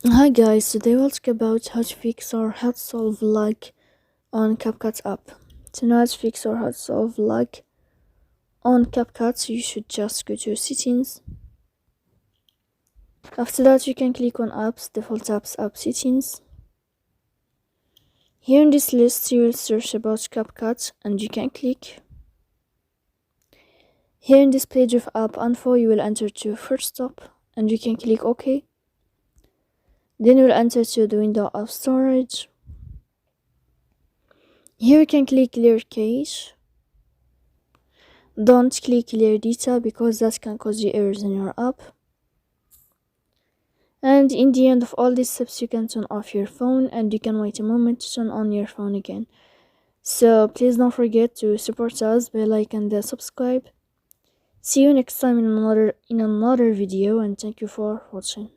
Hi guys, today we'll talk about how to fix or how to solve lag on CapCut app. To know how to fix or how to solve lag on CapCut, you should just go to settings. After that, you can click on apps, default apps, app settings. Here in this list, you will search about CapCut and you can click. Here in this page of app info, you will enter to first stop and you can click OK. Then you will enter to the window of storage. Here you can click clear cache. Don't click clear data because that can cause you errors in your app. And in the end of all these steps, you can turn off your phone and you can wait a moment to turn on your phone again. So please don't forget to support us by like and subscribe. See you next time in another video, and thank you for watching.